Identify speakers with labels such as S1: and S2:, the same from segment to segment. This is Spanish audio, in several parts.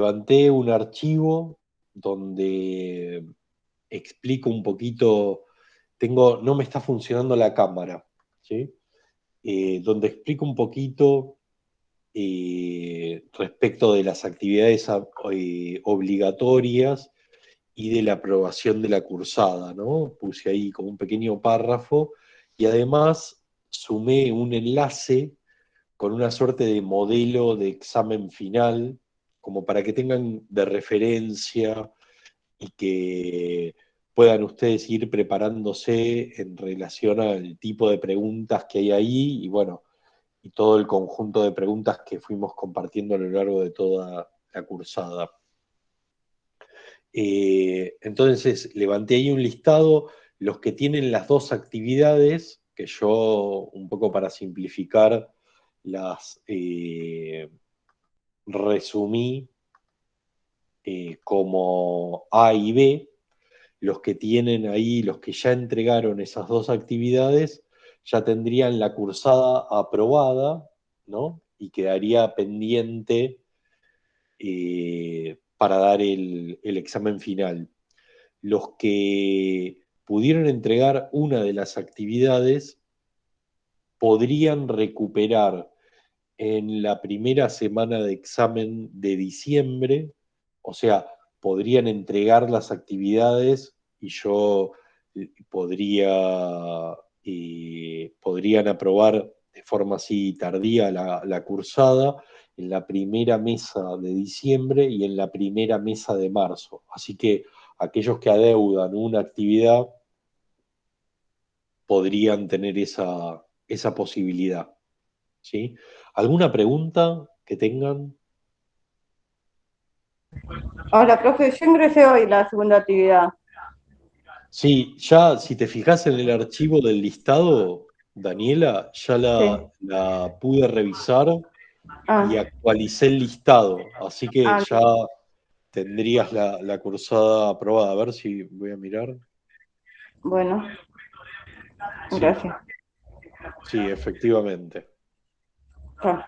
S1: levanté un archivo donde explico un poquito, no me está funcionando la cámara, ¿sí? Donde explico un poquito respecto de las actividades obligatorias y de la aprobación de la cursada, ¿no? Puse ahí como un pequeño párrafo y además sumé un enlace con una suerte de modelo de examen final, como para que tengan de referencia y que puedan ustedes ir preparándose en relación al tipo de preguntas que hay ahí y bueno, y todo el conjunto de preguntas que fuimos compartiendo a lo largo de toda la cursada. Entonces, levanté ahí un listado, los que tienen las dos actividades, que yo, un poco para simplificar, las resumí como A y B. Los que tienen ahí, los que ya entregaron esas dos actividades, ya tendrían la cursada aprobada, ¿no? Y quedaría pendiente para dar el examen final. Los que pudieron entregar una de las actividades podrían recuperar en la primera semana de examen de diciembre, o sea, podrían entregar las actividades y yo podrían aprobar de forma así tardía la cursada en la primera mesa de diciembre y en la primera mesa de marzo. Así que aquellos que adeudan una actividad podrían tener esa posibilidad. ¿Sí? ¿Alguna pregunta que tengan?
S2: Hola, profe, yo ingresé hoy la segunda actividad.
S1: Sí, ya si te fijas en el archivo del listado, Daniela, ya
S2: Sí.
S1: la pude revisar y
S2: Ah,
S1: actualicé el listado, así que
S2: ah,
S1: ya tendrías la cursada aprobada. A ver si voy a mirar.
S2: bueno,
S1: Sí,
S2: gracias.
S1: sí, efectivamente.
S2: Chao.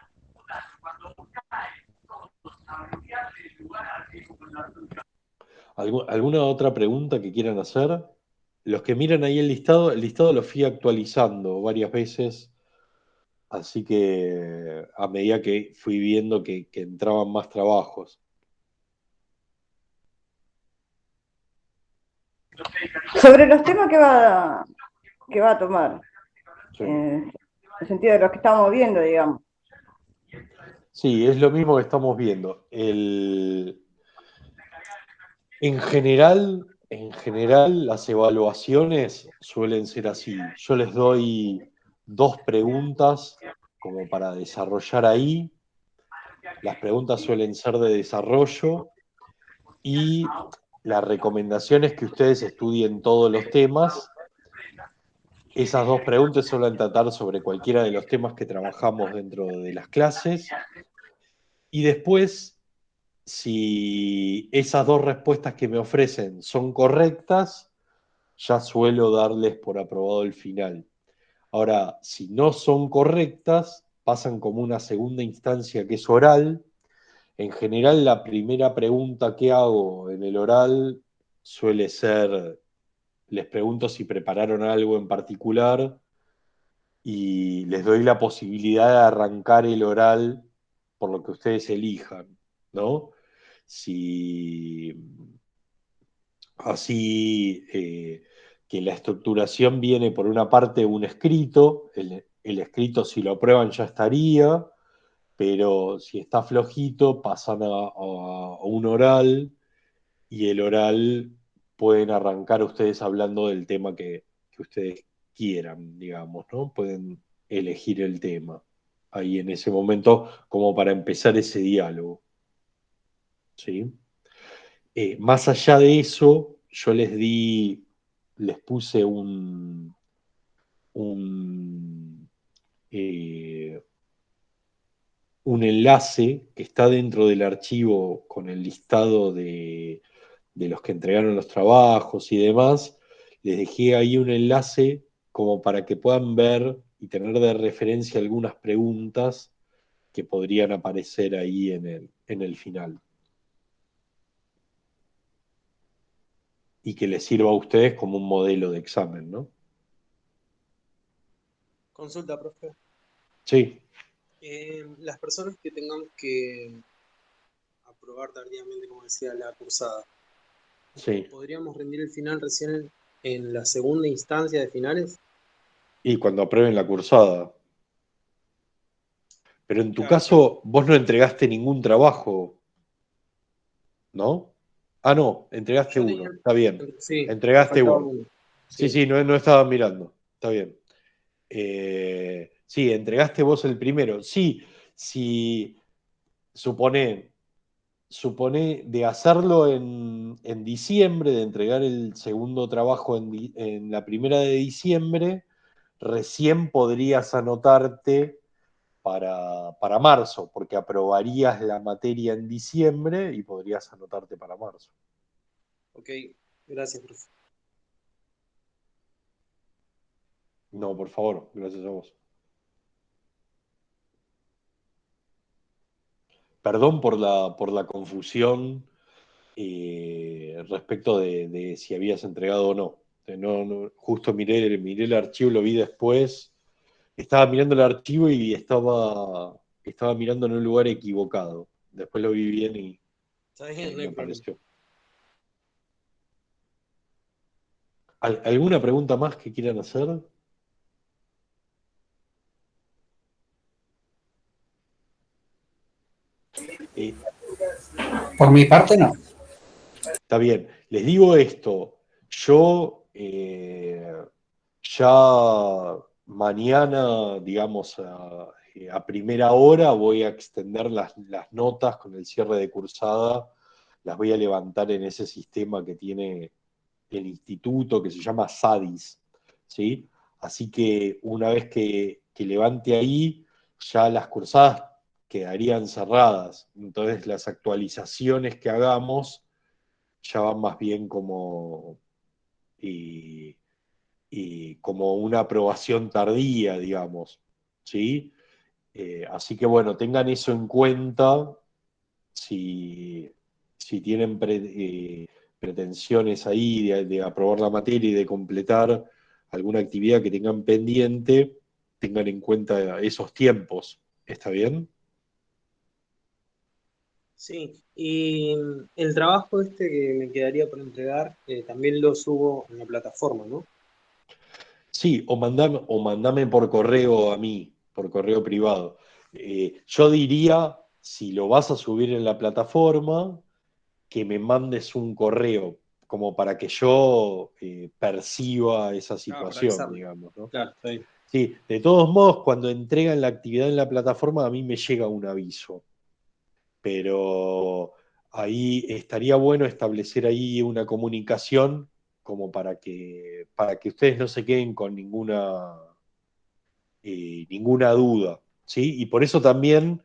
S1: ¿Alguna otra pregunta que quieran hacer? Los que miran ahí el listado lo fui actualizando varias veces. Así que a medida que fui viendo que entraban más trabajos.
S2: Sobre los temas que va a tomar,
S1: Sí.
S2: en el sentido de los que estamos viendo, digamos.
S1: Sí, es lo mismo que estamos viendo. En general, las evaluaciones suelen ser así. Yo les doy dos preguntas como para desarrollar ahí. Las preguntas suelen ser de desarrollo y la recomendación es que ustedes estudien todos los temas. Esas dos preguntas suelen tratar sobre cualquiera de los temas que trabajamos dentro de las clases. Y después, si esas dos respuestas que me ofrecen son correctas, ya suelo darles por aprobado el final. Ahora, si no son correctas, pasan como una segunda instancia que es oral. En general, la primera pregunta que hago en el oral suele ser, les pregunto si prepararon algo en particular y les doy la posibilidad de arrancar el oral por lo que ustedes elijan, ¿no? Si así que la estructuración viene por una parte un escrito, el escrito si lo aprueban ya estaría, pero si está flojito pasan a un oral y el oral pueden arrancar ustedes hablando del tema que ustedes quieran, digamos, ¿no? Pueden elegir el tema ahí en ese momento como para empezar ese diálogo, ¿sí? Más allá de eso, yo les puse un, eh, un enlace que está dentro del archivo con el listado de los que entregaron los trabajos y demás. Les dejé ahí un enlace como para que puedan ver y tener de referencia algunas preguntas que podrían aparecer ahí en el final. y que les sirva a ustedes como un modelo de examen, ¿no?
S3: Consulta, profe.
S1: Sí,
S3: Las personas que tengamos que aprobar tardíamente, como decía, la cursada,
S1: sí.
S3: ¿podríamos rendir el final recién en la segunda instancia de finales?
S1: Y cuando aprueben la cursada. Pero en tu
S3: Claro, pero
S1: caso, vos no entregaste ningún trabajo, ¿no? Ah, no, entregaste
S3: yo tenía,
S1: uno, está bien.
S3: sí, me
S1: Entregaste
S3: faltaba
S1: uno.
S3: uno.
S1: Sí,
S3: Sí,
S1: sí, no, no estaba mirando, está bien. Sí, entregaste vos el primero. Sí, si supone, supone de hacerlo en diciembre, de entregar el segundo trabajo en la primera de diciembre, recién podrías anotarte para marzo, porque aprobarías la materia en diciembre y podrías anotarte para marzo.
S3: ok, gracias, profe.
S1: No, por favor, gracias a vos. Perdón por la confusión respecto de si habías entregado o no. Justo miré el archivo, lo vi después. Estaba mirando el archivo y estaba mirando en un lugar equivocado. Después lo vi bien
S3: Está bien, no
S1: me
S3: hay problema.
S1: apareció. ¿Alguna pregunta más que quieran hacer? Eh,
S4: Por mi parte, no.
S1: Está bien. Les digo esto. Yo ya mañana, digamos, a primera hora voy a extender las notas con el cierre de cursada. Las voy a levantar en ese sistema que tiene el instituto que se llama SADIS, ¿sí? Así que una vez que levante ahí, ya las cursadas quedarían cerradas. Entonces las actualizaciones que hagamos ya van más bien y, como una aprobación tardía, digamos, ¿sí? Así que bueno, tengan eso en cuenta si, si tienen pretensiones ahí de aprobar la materia y de completar alguna actividad que tengan pendiente, tengan en cuenta esos tiempos. ¿Está bien?
S3: Sí, y el trabajo este que me quedaría por entregar, también lo subo en la plataforma, ¿no?
S1: Sí, o mandame por correo a mí, por correo privado. Yo diría, si lo vas a subir en la plataforma, que me mandes un correo, como para que yo perciba esa
S3: Ah, para
S1: situación,
S3: avisarme.
S1: digamos, ¿no?
S3: Claro, está bien.
S1: Sí, de todos modos, cuando entregan la actividad en la plataforma, a mí me llega un aviso, pero ahí estaría bueno establecer ahí una comunicación como para que ustedes no se queden con ninguna duda, ¿sí? Y por eso también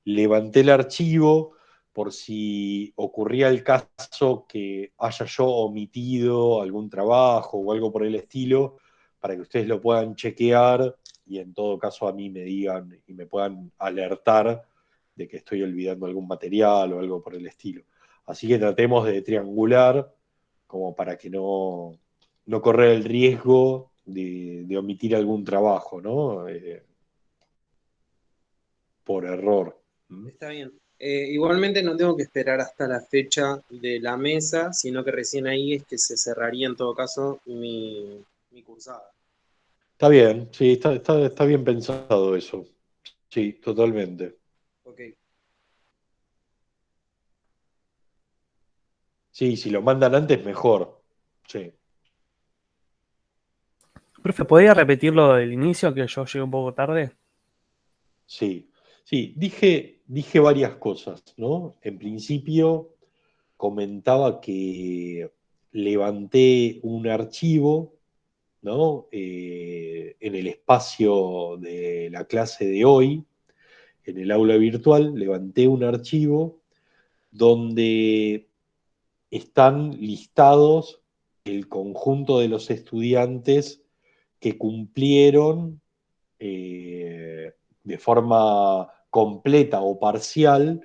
S1: levanté el archivo por si ocurría el caso que haya yo omitido algún trabajo o algo por el estilo, para que ustedes lo puedan chequear y en todo caso a mí me digan y me puedan alertar de que estoy olvidando algún material o algo por el estilo. Así que tratemos de triangular como para que no correr el riesgo de omitir algún trabajo, ¿no? Por error. ¿Mm?
S3: Está bien. Igualmente no tengo que esperar hasta la fecha de la mesa, sino que recién ahí es que se cerraría en todo caso mi cursada.
S1: Está bien, sí, está bien pensado eso. Sí, totalmente.
S3: Ok.
S1: Sí, si lo mandan antes, mejor. Sí,
S5: Profe, ¿podría repetirlo del inicio que yo llegué un poco tarde?
S1: sí. Sí, dije varias cosas, ¿no? En principio comentaba que levanté un archivo, ¿no? En el espacio de la clase de hoy, en el aula virtual, levanté un archivo donde están listados el conjunto de los estudiantes que cumplieron de forma completa o parcial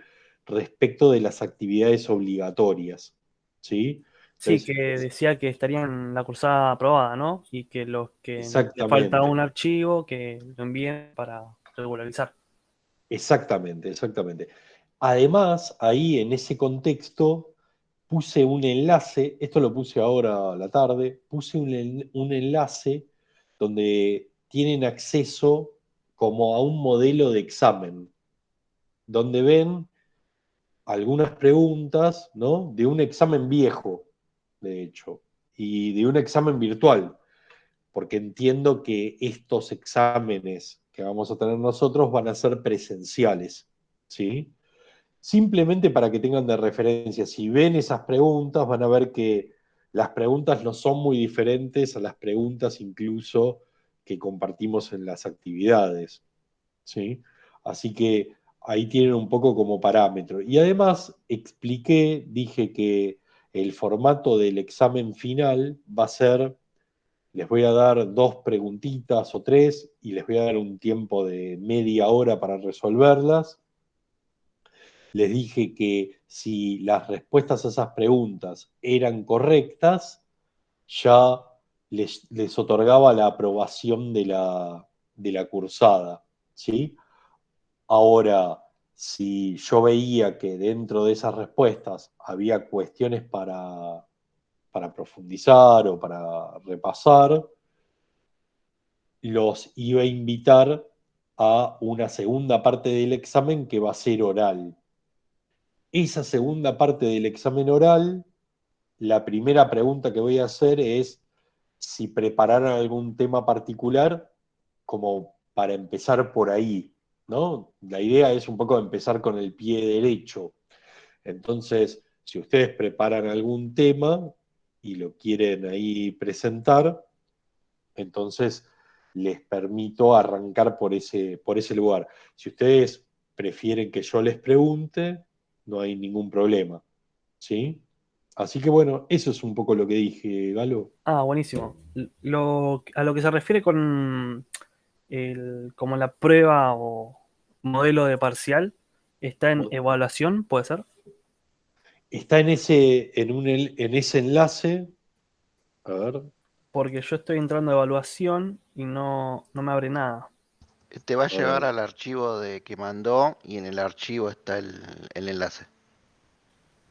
S1: respecto de las actividades obligatorias, ¿sí?
S5: Sí, que decía que estarían la cursada aprobada, ¿no? Y que los que le falta un archivo que lo envíen para regularizar.
S1: Exactamente. Además, ahí en ese contexto puse un enlace, esto lo puse ahora a la tarde, puse un enlace donde tienen acceso como a un modelo de examen, donde ven algunas preguntas, ¿no? De un examen viejo, de hecho, y de un examen virtual, porque entiendo que estos exámenes que vamos a tener nosotros van a ser presenciales, ¿sí? Simplemente para que tengan de referencia, si ven esas preguntas, van a ver que las preguntas no son muy diferentes a las preguntas incluso que compartimos en las actividades, ¿sí? Así que ahí tienen un poco como parámetro. Y además dije que el formato del examen final va a ser, les voy a dar 2 preguntitas o 3 y les voy a dar un tiempo de media hora para resolverlas. Les dije que si las respuestas a esas preguntas eran correctas, ya les otorgaba la aprobación de la cursada, ¿sí? Ahora, si yo veía que dentro de esas respuestas había cuestiones para profundizar o para repasar, los iba a invitar a una segunda parte del examen que va a ser oral. Esa segunda parte del examen oral, la primera pregunta que voy a hacer es si prepararon algún tema particular como para empezar por ahí, ¿no? La idea es un poco empezar con el pie derecho. Entonces, si ustedes preparan algún tema y lo quieren ahí presentar, entonces les permito arrancar por ese lugar. Si ustedes prefieren que yo les pregunte, no hay ningún problema, ¿sí? Así que bueno, eso es un poco lo que dije, Galo.
S5: Ah, buenísimo. A lo que se refiere con como la prueba o modelo de parcial, está en evaluación, ¿puede ser?
S1: Está en ese enlace. A ver.
S5: Porque yo estoy entrando a evaluación y no me abre nada.
S6: Te va a
S1: A ver.
S6: llevar al archivo que mandó y en el archivo está el enlace.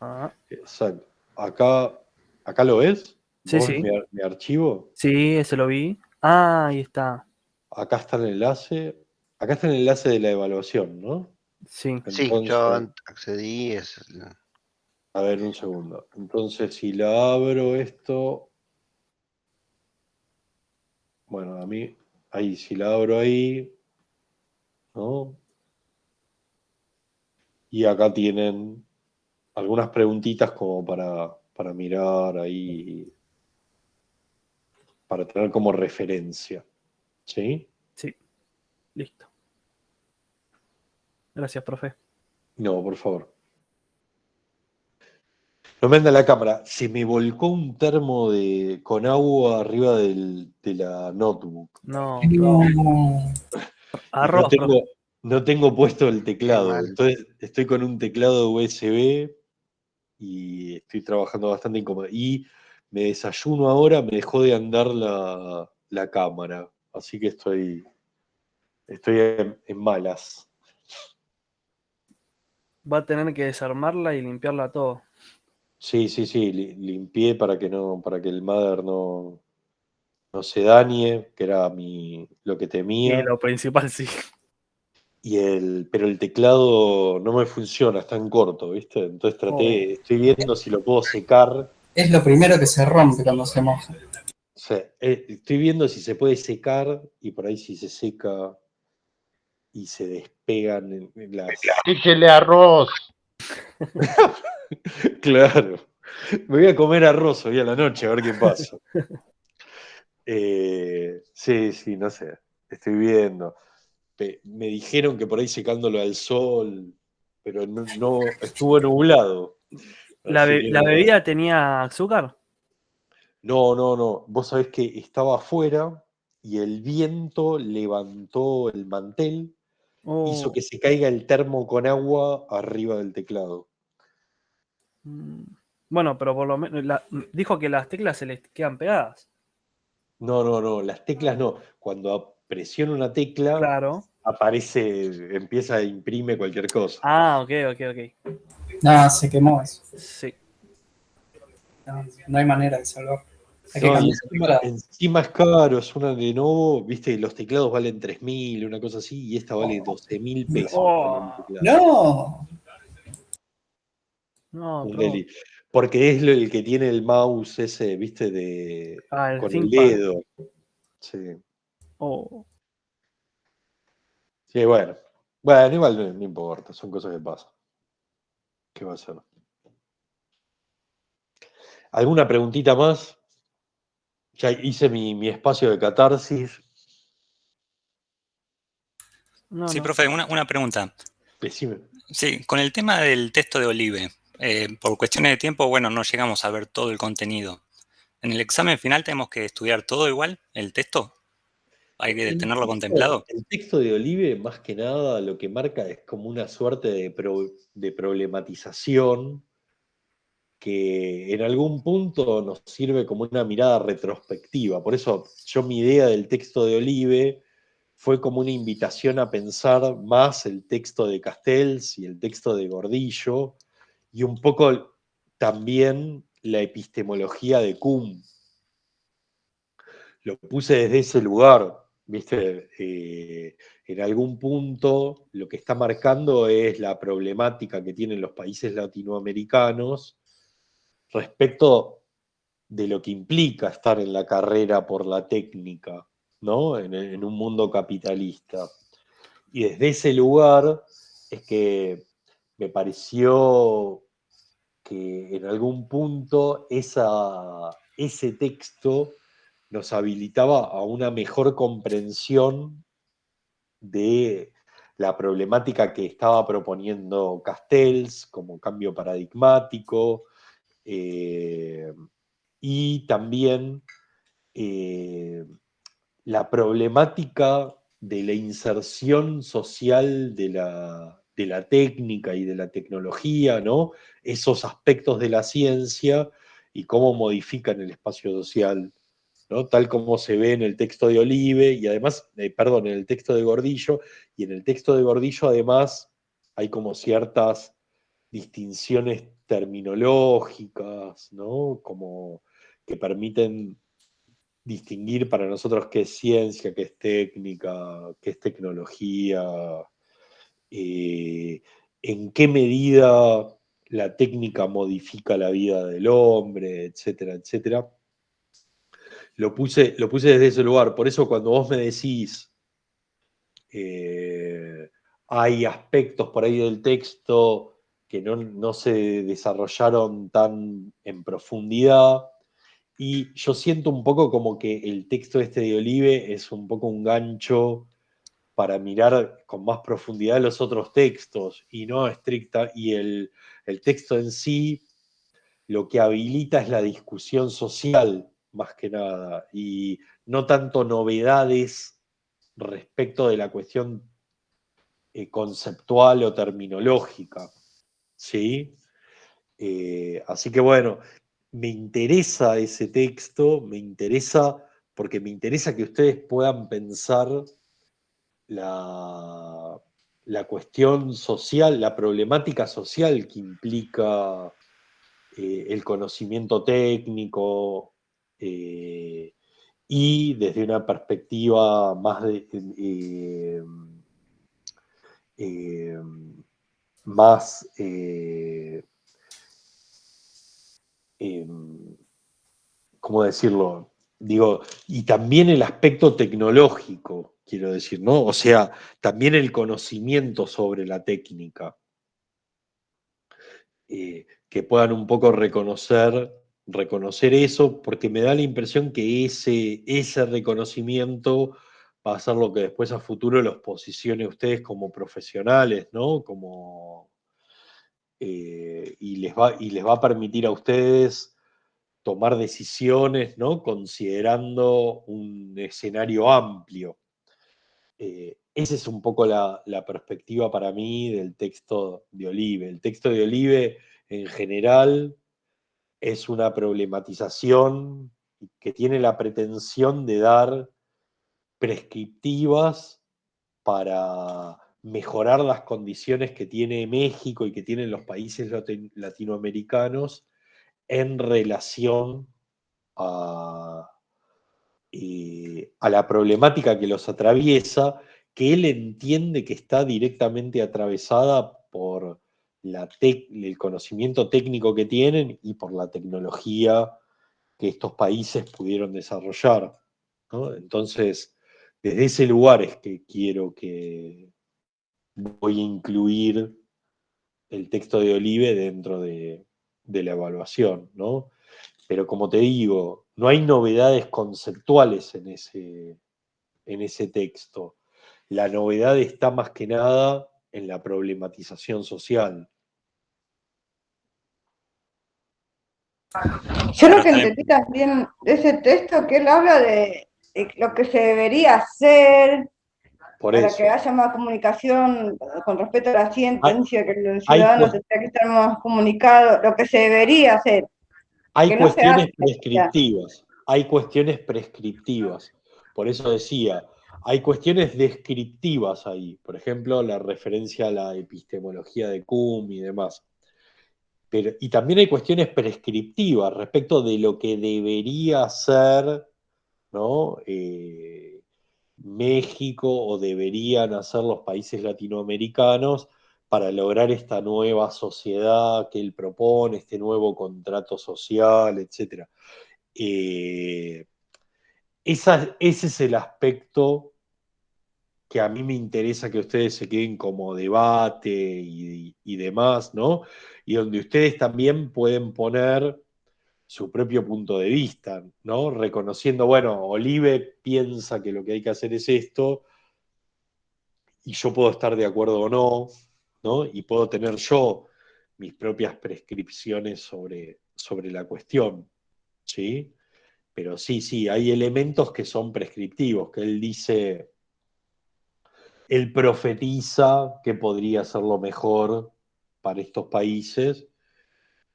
S5: Ah,
S1: Exacto. Acá lo ves.
S5: sí,
S1: ¿Vos
S5: sí.
S1: mi archivo?
S5: Sí, ese lo vi. Ah, ahí está.
S1: Acá está el enlace. Acá está el enlace de la evaluación, ¿no?
S5: Sí.
S6: Sí, yo
S1: Entonces,
S6: accedí.
S1: a ver, un segundo. Entonces, si la abro esto, bueno, a mí, ahí, si la abro ahí, ¿no? Y acá tienen algunas preguntitas como para mirar ahí, para tener como referencia, ¿sí?
S5: Sí, listo. Gracias, profe.
S1: No, por favor. No me anda la cámara. Se me volcó un termo con agua arriba de la notebook.
S5: No, profe.
S4: No,
S1: Y no
S5: Arroz, profe.
S1: tengo, no tengo puesto el
S6: Qué
S1: teclado.
S6: mal.
S1: Entonces estoy con un teclado USB y estoy trabajando bastante incómodo. Y me desayuno ahora, me dejó de andar la cámara. Así que estoy en malas.
S5: Va a tener que desarmarla y limpiarla todo.
S1: Sí, limpié para que el mother no se dañe, que era lo que
S5: Y
S1: temía.
S5: lo principal, sí.
S1: Pero el teclado no me funciona, está en corto, ¿viste? Entonces
S5: Oh,
S1: estoy viendo si lo puedo secar.
S4: es lo primero que se rompe cuando se moja.
S1: O sea, estoy viendo si se puede secar y por ahí si se seca y se despegan en las...
S7: Dígele arroz.
S1: Claro. Me voy a comer arroz hoy a la noche a ver qué pasa. Sí, no sé. Estoy viendo. Me dijeron que por ahí secándolo al sol, pero estuvo nublado. Así que
S5: ¿La
S1: bueno.
S5: bebida tenía azúcar?
S1: No. Vos sabés que estaba afuera y el viento levantó el mantel, hizo
S5: Oh,
S1: que se caiga el termo con agua arriba del teclado.
S5: mm. Bueno, pero por lo menos dijo que las teclas se les quedan pegadas.
S1: No, las teclas no. Cuando presiono una tecla,
S5: Claro.
S1: aparece, empieza a imprime cualquier cosa.
S5: Ah, ok.
S4: Nada, se quemó eso.
S5: Sí.
S4: No hay manera de salvar. Hay que
S1: No, y
S4: cambiar el teclado.
S1: encima es caro, es una Lenovo, viste, los teclados valen 3.000, una cosa así, y esta vale 12.000 pesos. Vale un
S5: Oh,
S1: teclado.
S4: No,
S5: no,
S1: Un
S5: pero.
S1: deli. Porque es el que tiene el mouse ese, viste,
S5: El
S1: con el
S5: ThinkPad.
S1: dedo. Sí.
S5: Oh.
S1: Sí, bueno. Bueno, igual no importa, son cosas que pasan. ¿Qué va a ser? ¿Alguna preguntita más? Ya hice mi espacio de catarsis.
S7: Sí,
S5: No.
S7: profe, una pregunta.
S1: Decime.
S7: Sí, con el tema del texto de Olive, por cuestiones de tiempo, bueno, no llegamos a ver todo el contenido. ¿En el examen final tenemos que estudiar todo igual, el texto? ¿Hay que tenerlo contemplado?
S1: El texto de Olive, más que nada, lo que marca es como una suerte de problematización que en algún punto nos sirve como una mirada retrospectiva. Por eso mi idea del texto de Olive fue como una invitación a pensar más el texto de Castells y el texto de Gordillo, y un poco también la epistemología de Kuhn. Lo puse desde ese lugar, ¿viste? En algún punto lo que está marcando es la problemática que tienen los países latinoamericanos respecto de lo que implica estar en la carrera por la técnica, ¿no? En un mundo capitalista. Y desde ese lugar es que me pareció que en algún punto ese texto nos habilitaba a una mejor comprensión de la problemática que estaba proponiendo Castells como cambio paradigmático, eh, y también eh, la problemática de la inserción social de la técnica y de la tecnología, ¿no? Esos aspectos de la ciencia y cómo modifican el espacio social, ¿no? Tal como se ve en el texto de Olive y además, perdón, en el texto de Gordillo, y en el texto de Gordillo además hay como ciertas distinciones terminológicas, ¿no? Como que permiten distinguir para nosotros qué es ciencia, qué es técnica, qué es tecnología, eh, en qué medida la técnica modifica la vida del hombre, etcétera, etcétera. Lo puse desde ese lugar. Por eso cuando vos me decís, eh, hay aspectos por ahí del texto que no se desarrollaron tan en profundidad, y yo siento un poco como que el texto este de Olive es un poco un gancho para mirar con más profundidad los otros textos y no estricta, y el texto en sí lo que habilita es la discusión social, más que nada, y no tanto novedades respecto de la cuestión conceptual o terminológica, ¿sí? Así que bueno, me interesa ese texto, me interesa porque me interesa que ustedes puedan pensar la, la cuestión social, la problemática social que implica el conocimiento técnico, eh, y desde una perspectiva más eh, más eh, ¿cómo decirlo? Digo, y también el aspecto tecnológico, quiero decir, ¿no? O sea, también el conocimiento sobre la técnica, que puedan un poco reconocer eso, porque me da la impresión que ese reconocimiento va a ser lo que después a futuro los posicione a ustedes como profesionales, ¿no? Y les va a permitir a ustedes tomar decisiones, ¿no? Considerando un escenario amplio. Esa es un poco la perspectiva para mí del texto de Olive. El texto de Olive, en general, es una problematización que tiene la pretensión de dar prescriptivas para mejorar las condiciones que tiene México y que tienen los países latinoamericanos en relación a, a la problemática que los atraviesa, que él entiende que está directamente atravesada por el conocimiento técnico que tienen y por la tecnología que estos países pudieron desarrollar, ¿no? Entonces, desde ese lugar es que voy a incluir el texto de Olive dentro de la evaluación, ¿no? Pero como te digo, no hay novedades conceptuales en ese texto. La novedad está más que nada en la problematización social.
S2: Yo lo
S7: Claro,
S2: que
S7: está bien.
S2: entendí también de ese texto, que él habla de lo que se debería hacer
S1: Por
S2: para
S1: eso,
S2: que haya más comunicación con respecto a la ciencia, que el
S1: hay,
S2: ciudadano
S1: cues-
S2: tendría que estar más comunicado, lo que se debería hacer,
S1: hay
S2: que no se hace.
S1: cuestiones prescriptivas, hay cuestiones prescriptivas. Por eso decía, hay cuestiones descriptivas ahí. Por ejemplo, la referencia a la epistemología de Kuhn y demás. Y también hay cuestiones prescriptivas respecto de lo que debería ser, ¿no? México o deberían hacer los países latinoamericanos para lograr esta nueva sociedad que él propone, este nuevo contrato social, etc. Eh, ese es el aspecto que a mí me interesa que ustedes se queden como debate y demás, ¿no? Y donde ustedes también pueden poner su propio punto de vista, ¿no? Reconociendo, bueno, Olive piensa que lo que hay que hacer es esto, y yo puedo estar de acuerdo o no, ¿no? Y puedo tener yo mis propias prescripciones sobre la cuestión, ¿sí? Pero sí, hay elementos que son prescriptivos, que él dice, él profetiza que podría ser lo mejor para estos países,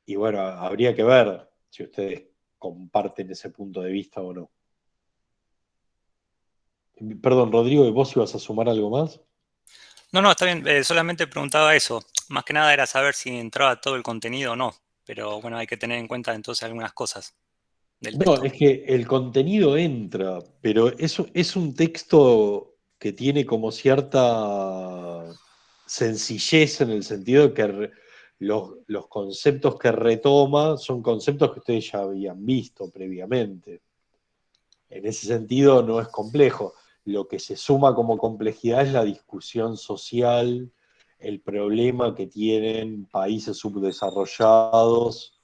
S1: y bueno, habría que ver si ustedes comparten ese punto de vista o no. Perdón, Rodrigo, ¿y vos ibas a sumar algo más?
S7: No, está bien. Solamente preguntaba eso. Más que nada era saber si entraba todo el contenido o no. Pero bueno, hay que tener en cuenta entonces algunas cosas del
S1: No,
S7: texto.
S1: es que el contenido entra, pero es un texto que tiene como cierta sencillez en el sentido de que los conceptos que retoma son conceptos que ustedes ya habían visto previamente. En ese sentido no es complejo. Lo que se suma como complejidad es la discusión social, el problema que tienen países subdesarrollados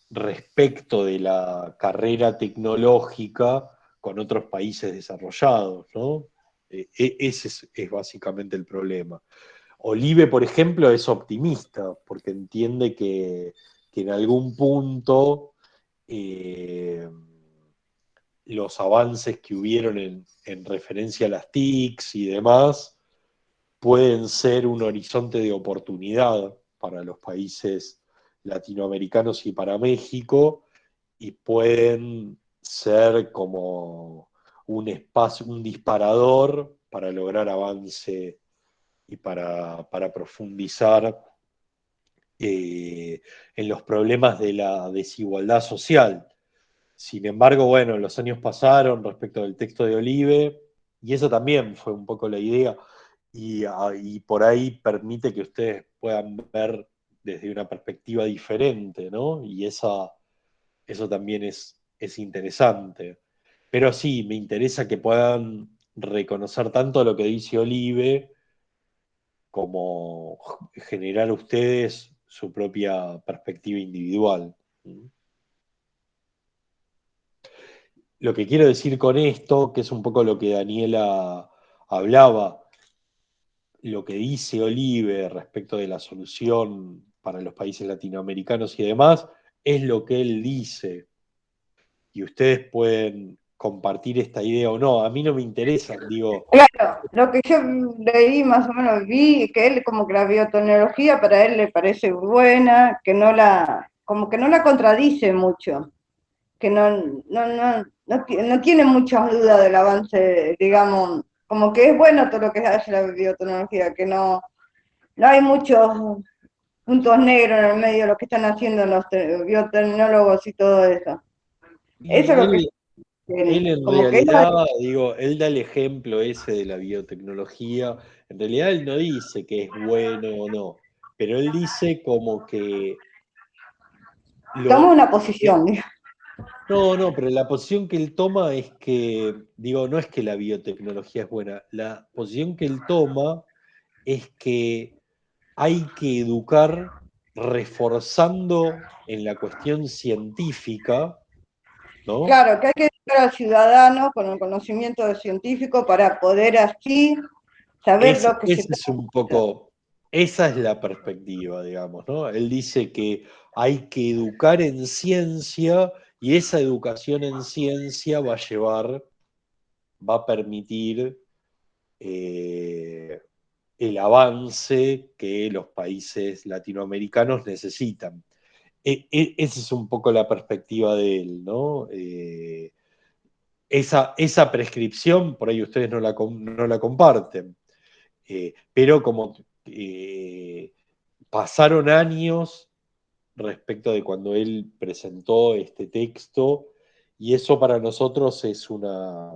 S1: respecto de la carrera tecnológica con otros países desarrollados, ¿no? Ese es básicamente el problema. Olive, por ejemplo, es optimista porque entiende que en algún punto los avances que hubieron en referencia a las TICs y demás pueden ser un horizonte de oportunidad para los países latinoamericanos y para México, y pueden ser como un espacio, un disparador para lograr avance y para profundizar en los problemas de la desigualdad social. Sin embargo, bueno, los años pasaron respecto del texto de Olive, y eso también fue un poco la idea, y por ahí permite que ustedes puedan ver desde una perspectiva diferente, ¿no? Y eso también es interesante. Pero sí, me interesa que puedan reconocer tanto lo que dice Olive como generar ustedes su propia perspectiva individual. Lo que quiero decir con esto, que es un poco lo que Daniela hablaba, lo que dice Olive respecto de la solución para los países latinoamericanos y demás, es lo que él dice. Y ustedes pueden compartir esta idea o no. A mí no me interesa, digo,
S2: Claro, lo que yo leí más o menos, vi que él como que la biotecnología para él le parece buena, que como que no la contradice mucho, que no tiene muchas dudas del avance, digamos, como que es bueno todo lo que hace la biotecnología, que no hay muchos puntos negros en el medio de lo que están haciendo los biotecnólogos y todo eso. Eso
S1: y
S2: es lo que
S1: él en
S2: como que
S1: realidad, digo, él da el ejemplo ese de la biotecnología. En realidad él no dice que es bueno o no, pero él dice como que
S2: toma
S1: lo...
S2: una posición, digamos.
S1: No, pero la posición que él toma es que, digo, no es que la biotecnología es buena, la posición que él toma es que hay que educar reforzando en la cuestión científica, ¿no?
S2: Claro, que hay que educar al ciudadano con el conocimiento científico para poder así saber lo que se
S1: Ese es un poco, esa es la perspectiva, digamos, ¿no? Él dice que hay que educar en ciencia y esa educación en ciencia va a permitir el avance que los países latinoamericanos necesitan. Esa es un poco la perspectiva de él, ¿no? Esa prescripción, por ahí ustedes no la comparten, pero como pasaron años respecto de cuando él presentó este texto, y eso para nosotros es una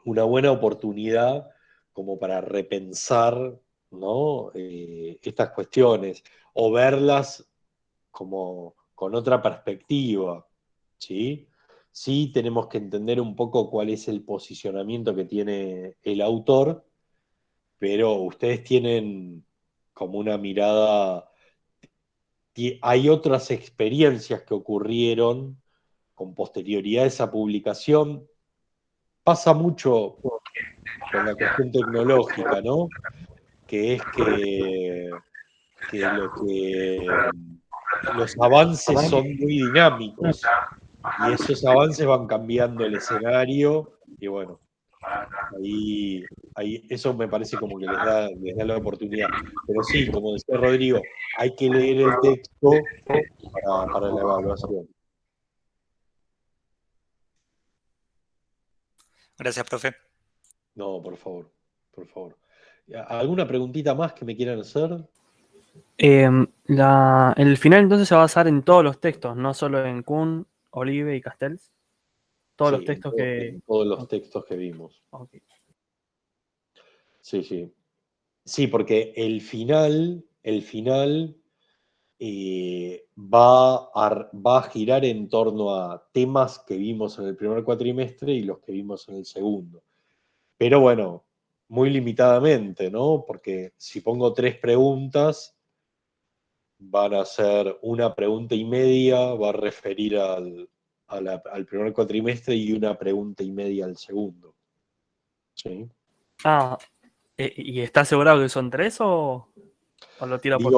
S1: buena oportunidad como para repensar, ¿no? Estas cuestiones o verlas como con otra perspectiva, ¿sí? Sí tenemos que entender un poco cuál es el posicionamiento que tiene el autor, pero ustedes tienen como una mirada, hay otras experiencias que ocurrieron con posterioridad a esa publicación. Pasa mucho con la cuestión tecnológica, ¿no? Que es que los avances son muy dinámicos y esos avances van cambiando el escenario y bueno, ahí eso me parece como que les da la oportunidad. Pero sí, como decía Rodrigo, hay que leer el texto para la evaluación.
S7: Gracias, profe.
S1: No, por favor, por favor. ¿Alguna preguntita más que me quieran hacer?
S5: El final entonces se va a basar en todos los textos, no solo en Kuhn, Olive y Castells. Todos los
S1: Sí,
S5: textos que.
S1: en todos los
S5: Ok,
S1: textos que vimos.
S5: ok.
S1: Sí, sí. Sí, porque el final va a girar en torno a temas que vimos en el primer cuatrimestre y los que vimos en el segundo. Pero bueno, muy limitadamente, ¿no? Porque si pongo 3 preguntas, van a ser una pregunta y media, va a referir al primer cuatrimestre y una pregunta y media al segundo. ¿Sí?
S5: Ah, ¿y está asegurado que son 3 o lo tira por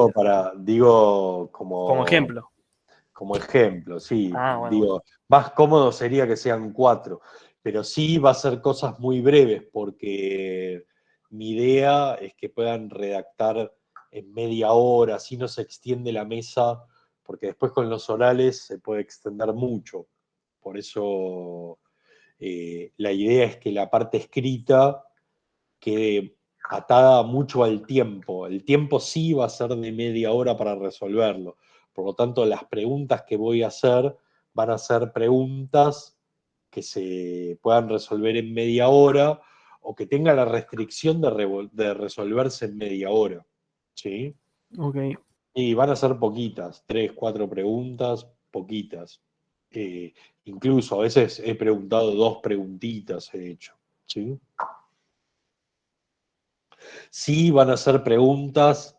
S1: Digo
S5: como ejemplo?
S1: como ejemplo, sí.
S5: Ah, bueno, bueno.
S1: Digo, más cómodo sería que sean 4, pero sí va a ser cosas muy breves, porque mi idea es que puedan redactar en media hora, así no se extiende la mesa, porque después con los orales se puede extender mucho. Por eso la idea es que la parte escrita quede atada mucho al tiempo. El tiempo sí va a ser de media hora para resolverlo. Por lo tanto, las preguntas que voy a hacer van a ser preguntas que se puedan resolver en media hora o que tengan la restricción de resolverse en media hora. ¿Sí?
S5: Ok.
S1: Y van a ser poquitas, 3, 4 preguntas, poquitas. Incluso a veces he preguntado 2 preguntitas, he hecho. ¿Sí? Sí van a ser preguntas,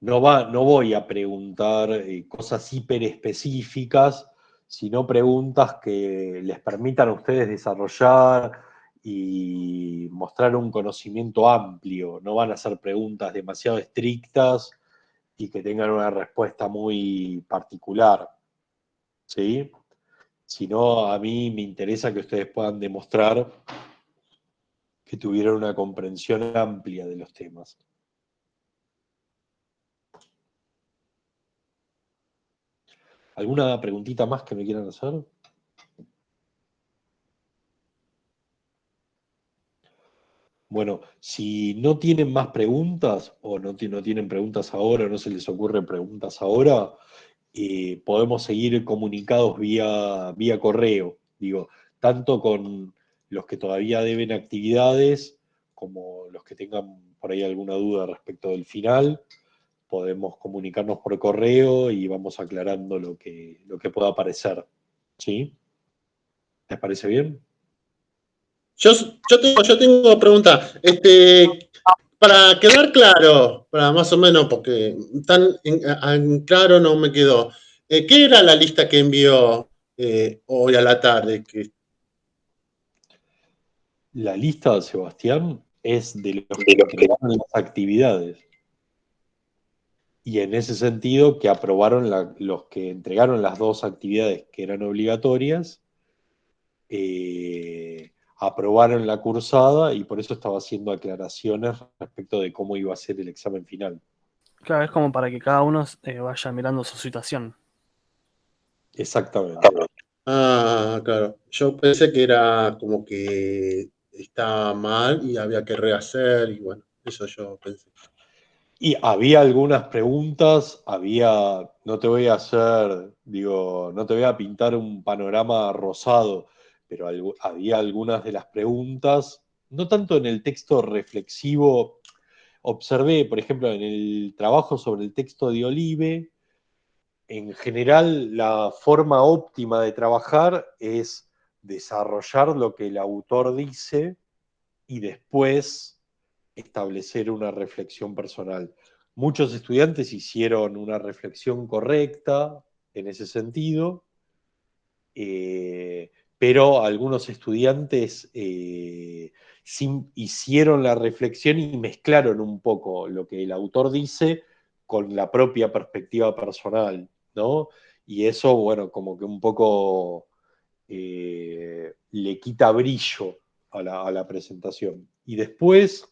S1: no voy a preguntar cosas hiper específicas, sino preguntas que les permitan a ustedes desarrollar y mostrar un conocimiento amplio. No van a ser preguntas demasiado estrictas y que tengan una respuesta muy particular. ¿Sí? sino a mí me interesa que ustedes puedan demostrar que tuvieron una comprensión amplia de los temas. ¿Alguna preguntita más que me quieran hacer? Bueno, si no tienen más preguntas o no tienen preguntas ahora, o no se les ocurren preguntas ahora, podemos seguir comunicados vía correo, digo, tanto con los que todavía deben actividades como los que tengan por ahí alguna duda respecto del final. Podemos comunicarnos por correo y vamos aclarando lo que pueda aparecer. ¿Sí? ¿Les parece bien?
S8: Yo tengo pregunta. Para quedar claro, para más o menos, porque tan en claro no me quedó. ¿Qué era la lista que envió hoy a la tarde?
S1: La lista de Sebastián es de los que entregaron las actividades. Y en ese sentido, que aprobaron los que entregaron las 2 actividades que eran obligatorias, aprobaron la cursada y por eso estaba haciendo aclaraciones respecto de cómo iba a ser el examen final.
S5: Claro, es como para que cada uno vaya mirando su situación.
S1: Exactamente.
S8: Ah, claro. Yo pensé que era como que estaba mal y había que rehacer, y bueno, eso yo pensé.
S1: Y había algunas preguntas, no te voy a hacer, digo, no te voy a pintar un panorama rosado, pero había algunas de las preguntas, no tanto en el texto reflexivo. Observé, por ejemplo, en el trabajo sobre el texto de Olive, en general la forma óptima de trabajar es desarrollar lo que el autor dice y después establecer una reflexión personal. Muchos estudiantes hicieron una reflexión correcta en ese sentido, pero algunos estudiantes hicieron la reflexión y mezclaron un poco lo que el autor dice con la propia perspectiva personal, ¿no? Y eso, bueno, como que un poco le quita brillo a la presentación. Y después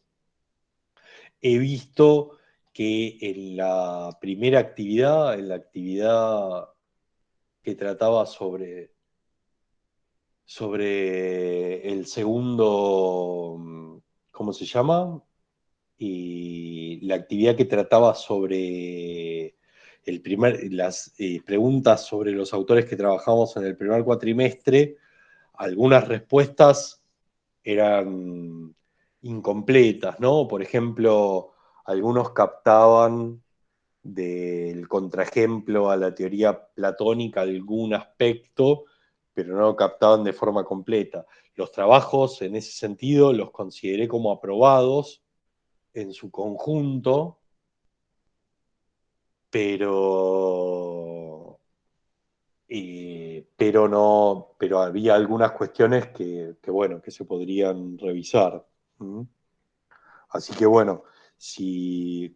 S1: he visto que en la primera actividad, en la actividad que trataba sobre el segundo, ¿cómo se llama? Y la actividad que trataba sobre las preguntas sobre los autores que trabajamos en el primer cuatrimestre, algunas respuestas eran incompletas, ¿no? Por ejemplo, algunos captaban del contraejemplo a la teoría platónica algún aspecto, pero no lo captaban de forma completa. Los trabajos, en ese sentido, los consideré como aprobados en su conjunto, pero había algunas cuestiones bueno, que se podrían revisar. ¿Mm? Así que bueno,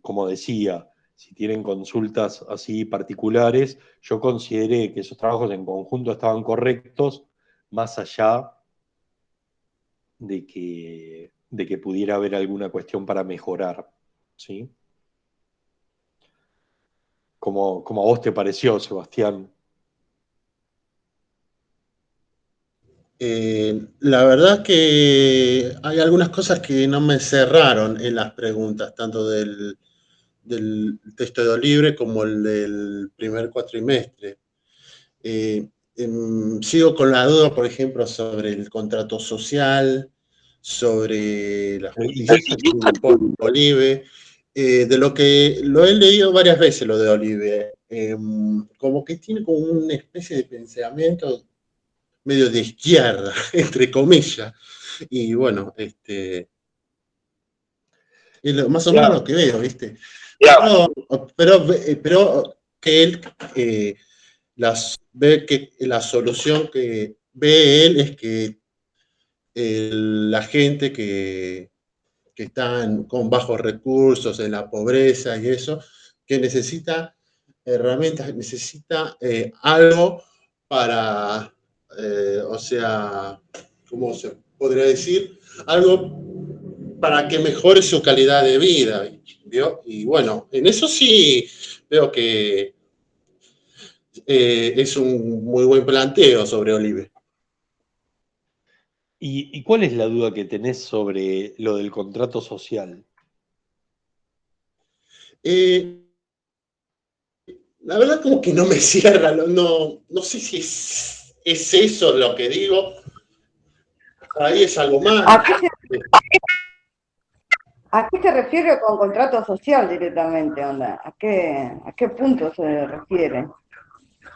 S1: como decía, si tienen consultas así particulares, yo consideré que esos trabajos en conjunto estaban correctos, más allá de que pudiera haber alguna cuestión para mejorar. ¿Sí? Como a vos te pareció, Sebastián.
S8: La verdad que hay algunas cosas que no me cerraron en las preguntas, tanto del texto de Olive como el del primer cuatrimestre. Sigo con la duda, por ejemplo, sobre el contrato social, sobre la justicia civil por Olive, de lo que lo he leído varias veces, lo de Olive, como que tiene como una especie de pensamiento medio de izquierda, entre comillas, y bueno, es más o menos lo que veo, ¿viste? Pero que él ve que la solución que ve él es que la gente que está con bajos recursos, en la pobreza y eso, que necesita herramientas, necesita algo para o sea, ¿cómo se podría decir? Algo para que mejore su calidad de vida, ¿vio? Y bueno, en eso sí veo que es un muy buen planteo sobre Olive.
S1: ¿Y cuál es la duda que tenés sobre lo del contrato social?
S8: La verdad como que no me cierra, no sé si es eso lo que digo, ahí es algo más.
S2: ¿A qué se refiere con contrato social directamente, onda? ¿A qué punto se refiere?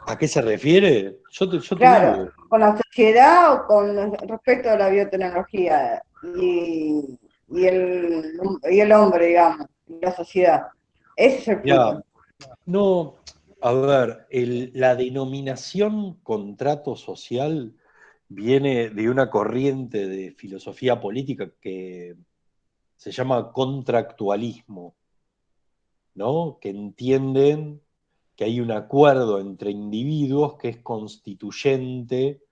S1: ¿A qué se refiere? Yo te
S2: Claro,
S1: digo,
S2: ¿con la sociedad o con respecto a la biotecnología y el hombre, digamos, y la sociedad? Ese es el
S1: ya,
S2: punto.
S1: no, a ver, la denominación contrato social viene de una corriente de filosofía política que se llama contractualismo, ¿no? Que entienden que hay un acuerdo entre individuos que es constituyente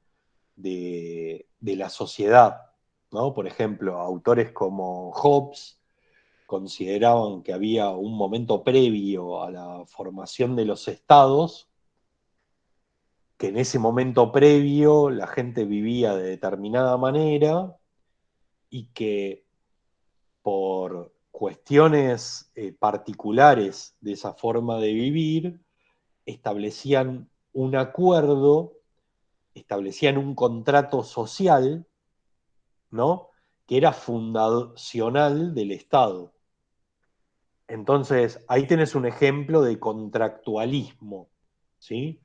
S1: de la sociedad, ¿no? Por ejemplo, autores como Hobbes consideraban que había un momento previo a la formación de los estados, que en ese momento previo la gente vivía de determinada manera y que por cuestiones particulares de esa forma de vivir, establecían un acuerdo, establecían un contrato social, ¿no? Que era fundacional del Estado. Entonces, ahí tenés un ejemplo de contractualismo, ¿sí?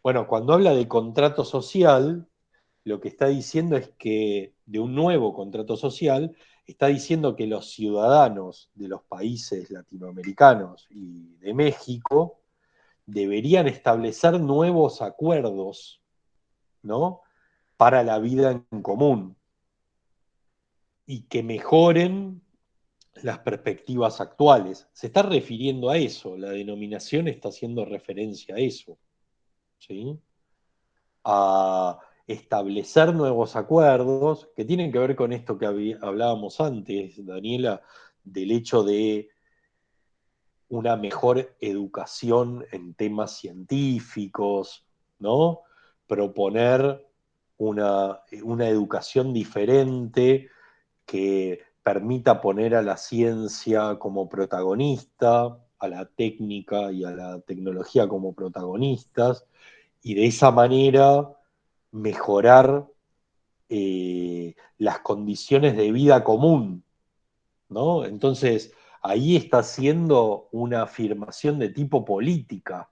S1: Bueno, cuando habla de contrato social, lo que está diciendo es que de un nuevo contrato social, está diciendo que los ciudadanos de los países latinoamericanos y de México deberían establecer nuevos acuerdos, ¿no? Para la vida en común y que mejoren las perspectivas actuales. Se está refiriendo a eso, la denominación está haciendo referencia a eso, ¿sí? A establecer nuevos acuerdos que tienen que ver con esto que hablábamos antes, Daniela, del hecho de una mejor educación en temas científicos, ¿no? Proponer una educación diferente que permita poner a la ciencia como protagonista, a la técnica y a la tecnología como protagonistas, y de esa manera mejorar las condiciones de vida común, ¿no? Entonces, ahí está haciendo una afirmación de tipo política,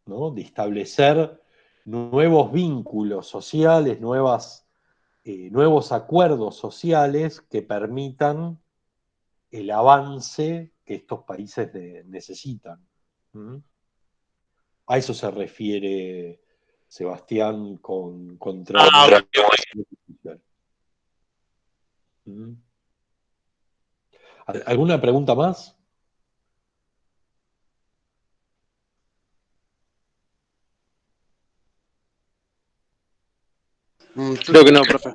S1: ¿no? De establecer nuevos vínculos sociales, nuevos acuerdos sociales que permitan el avance que estos países necesitan. ¿Mm? A eso se refiere Sebastián con
S8: Ahora,
S1: ¿Mm? ¿Alguna pregunta más?
S3: Creo que no, profe.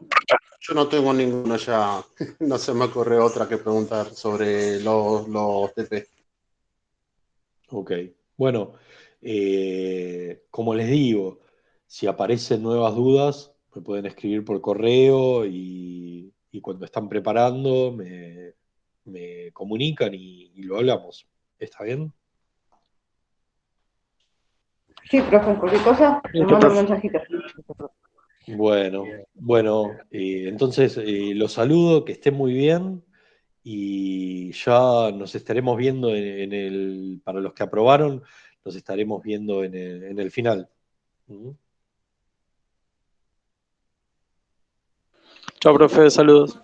S8: yo no tengo ninguno ya, no se me ocurre otra que preguntar sobre los TP.
S1: Ok. Bueno, como les digo, si aparecen nuevas dudas, me pueden escribir por correo y cuando están preparando me comunican y lo hablamos. ¿Está bien?
S2: Sí, profe, cualquier cosa, te
S3: Listo,
S2: mando un
S3: profe.
S2: mensajito.
S1: Bueno, entonces los saludo, que estén muy bien y ya nos estaremos viendo para los que aprobaron, nos estaremos viendo en el final. ¿Mm?
S3: Chao, profe, saludos.